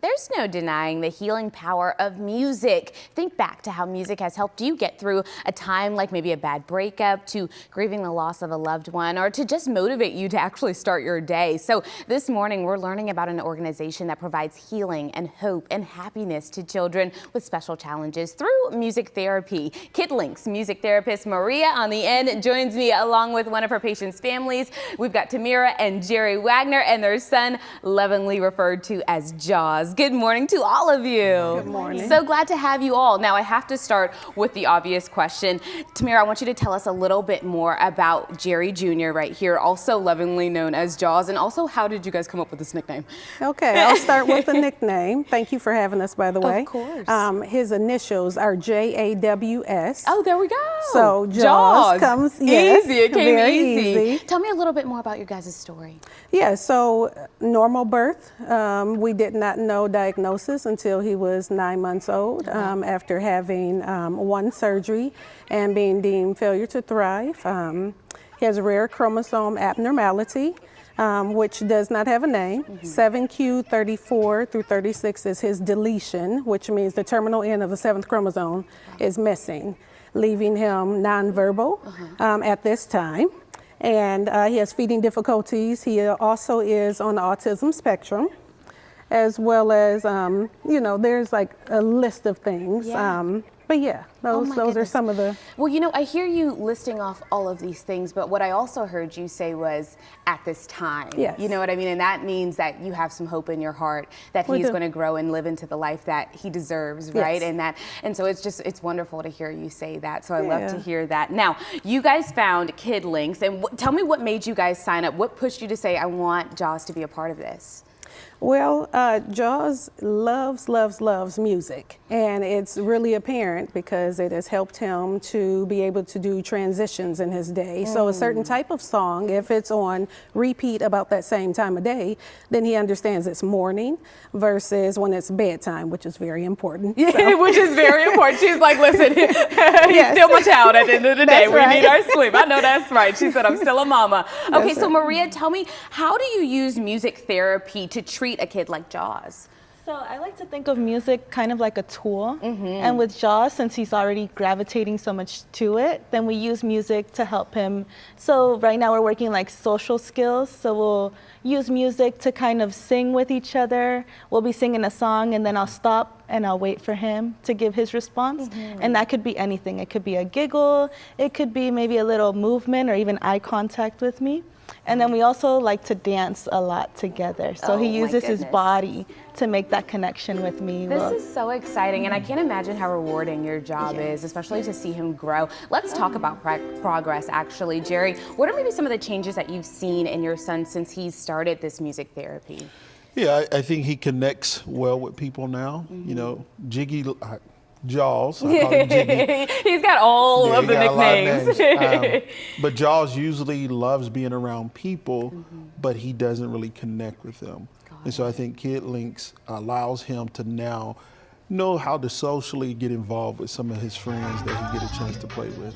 There's no denying the healing power of music. Think back to how music has helped you get through a time like maybe a bad breakup, to grieving the loss of a loved one, or to just motivate you to actually start your day. So this morning we're learning about an organization that provides healing and hope and happiness to children with special challenges through music therapy. KidLinks music therapist Maria on the end joins me along with one of her patients' families. We've got Tamira and Jerry Wagner and their son, lovingly referred to as Jaws. Good morning to all of you. Good morning. So glad to have you all. Now I have to start with the obvious question. Tamira, I want you to tell us a little bit more about Jerry Jr. right here, also lovingly known as Jaws, and also how did you guys come up with this nickname? Okay, I'll start with the nickname. Thank you for having us, by the way. Of course. His initials are J-A-W-S. Oh, there we go. So Jaws comes, yes, easy. It came very easy. Tell me a little bit more about your guys' story. Yeah, so normal birth. We did not know diagnosis until he was 9 months old, after having one surgery and being deemed failure to thrive. He has a rare chromosome abnormality, which does not have a name. 7q34 through 36 is his deletion, which means the terminal end of the 7th chromosome is missing, leaving him nonverbal at this time. And he has feeding difficulties. He also is on the autism spectrum, as well as, you know, there's like a list of things. But yeah, those are some of the... Well, you know, I hear you listing off all of these things, but what I also heard you say was at this time. Yes. You know what I mean? And that means that you have some hope in your heart that he's going to grow and live into the life that he deserves, right? And so it's wonderful to hear you say that. So I love to hear that. Now, you guys found KidLinks, and tell me what made you guys sign up. What pushed you to say, I want Jaws to be a part of this? Well, Jaws loves music, and it's really apparent because it has helped him to be able to do transitions in his day. So a certain type of song, if it's on repeat about that same time of day, then he understands it's morning versus when it's bedtime, which is very important. Yeah, which is very important. She's like, listen, he's still my child at the end of the day. We need our sleep. I know that's right. She said, I'm still a mama. Okay, so Maria, tell me, how do you use music therapy to treat a kid like Jaws? So I like to think of music kind of like a tool. And with Jaws, since he's already gravitating so much to it, then we use music to help him. So right now we're working like social skills. So we'll use music to kind of sing with each other. We'll be singing a song and then I'll stop and I'll wait for him to give his response. And that could be anything. It could be a giggle. It could be maybe a little movement or even eye contact with me. And then we also like to dance a lot together. So he uses his body to make that connection with me. This is so exciting, and I can't imagine how rewarding your job is, especially to see him grow. Let's talk about progress, actually. Jerry, what are maybe some of the changes that you've seen in your son since he's started this music therapy? Yeah, I think he connects well with people now. You know, Jaws. I call him Jiggy. He's got all of the nicknames. But Jaws usually loves being around people, but he doesn't really connect with them. And so I think KidLinks allows him to now know how to socially get involved with some of his friends that he get a chance to play with.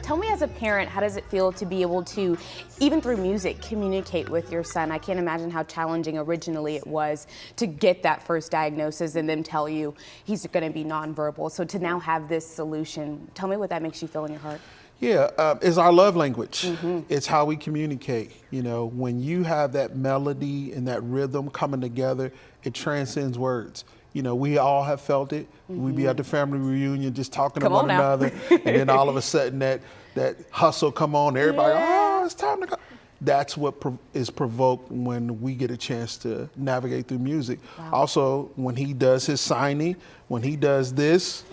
Tell me, as a parent, how does it feel to be able to, even through music, communicate with your son? I can't imagine how challenging originally it was to get that first diagnosis and then tell you he's going to be nonverbal. So to now have this solution, tell me what that makes you feel in your heart. Yeah, it's our love language. It's how we communicate. You know, when you have that melody and that rhythm coming together, it transcends words. You know, we all have felt it. We'd be at the family reunion just talking to one another, and then all of a sudden that hustle come on, everybody, oh, it's time to go. That's what is provoked when we get a chance to navigate through music. Also, when he does his signing, when he does this,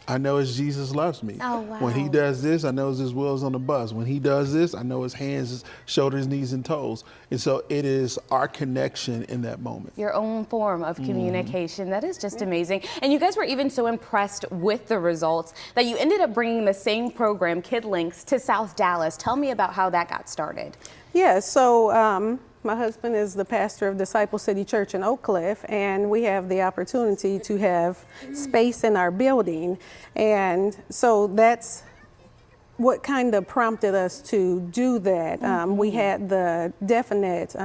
I know it's Jesus loves me. When he does this, I know it's his wheels on the bus. When he does this, I know his hands, his shoulders, knees, and toes. And so it is our connection in that moment. Your own form of communication. That is just amazing. And you guys were even so impressed with the results that you ended up bringing the same program, KidLinks, to South Dallas. Tell me about how that got started. Yeah, so my husband is the pastor of Disciple City Church in Oak Cliff, and we have the opportunity to have space in our building. And so that's what kind of prompted us to do that, we had the definite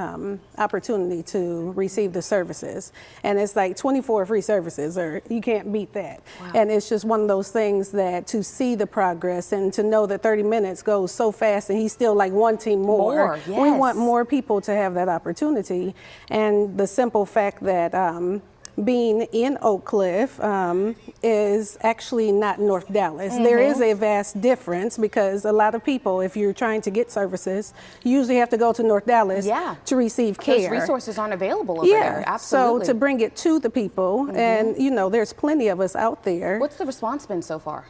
opportunity to receive the services. And it's like 24 free services, or you can't beat that. Wow. And it's just one of those things that to see the progress and to know that 30 minutes goes so fast and he's still like wanting more. Yes. We want more people to have that opportunity. And the simple fact that being in Oak Cliff is actually not North Dallas. There is a vast difference because a lot of people, if you're trying to get services, you usually have to go to North Dallas to receive care. Those resources aren't available over there. Absolutely. So to bring it to the people, and you know, there's plenty of us out there. What's the response been so far?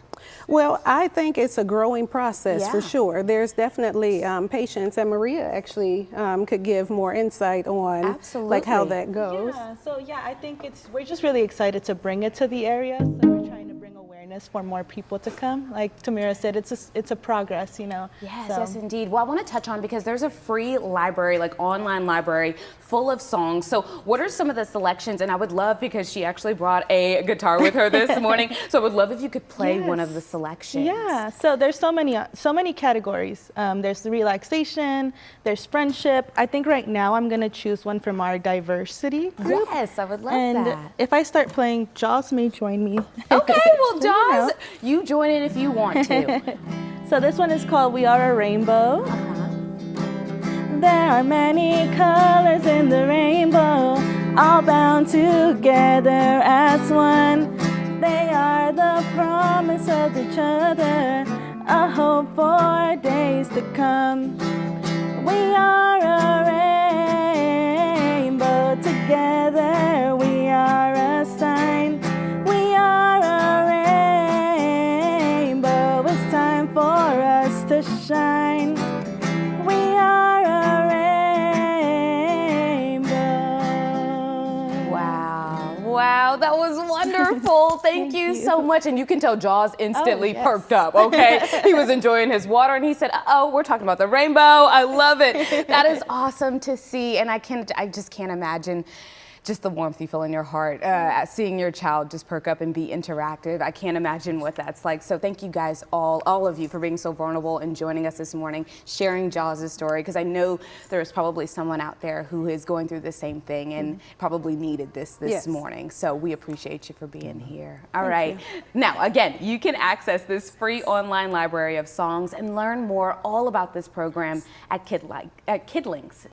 Well, I think it's a growing process for sure. There's definitely patients, and Maria actually could give more insight on like how that goes. Yeah, so I think we're just really excited to bring it to the area. So we're trying to bring awareness for more people to come. Like Tamira said, it's a progress, you know. Yes, yes, indeed. Well, I want to touch on, because there's a free library, like online library, full of songs. So what are some of the selections? And I would love, because she actually brought a guitar with her this morning, so I would love if you could play one of the selections. Yeah, so there's so many categories. There's the relaxation, there's friendship. I think right now I'm gonna choose one from our diversity group. Yes, I would love and that. If I start playing, Jaws may join me. Okay, well, Jaws, you join in if you want to. So this one is called We Are a Rainbow. There are many colors in the rainbow, all bound together as one. They are the promise of each other, a hope for days to come. We are a rainbow together, we are a sign. We are a rainbow, it's time for us to shine. We are a rainbow. Wow, wow, that was wonderful. Thank you so much. And you can tell Jaws instantly perked up, okay? He was enjoying his water and he said, uh-oh, we're talking about the rainbow. I love it. That is awesome to see. And I just can't imagine just the warmth you feel in your heart, seeing your child just perk up and be interactive. I can't imagine what that's like. So thank you guys, all of you, for being so vulnerable and joining us this morning, sharing Jaws' story, because I know there's probably someone out there who is going through the same thing and probably needed this morning. So we appreciate you for being here. All right. Now, again, you can access this free online library of songs and learn more all about this program at KidLinks.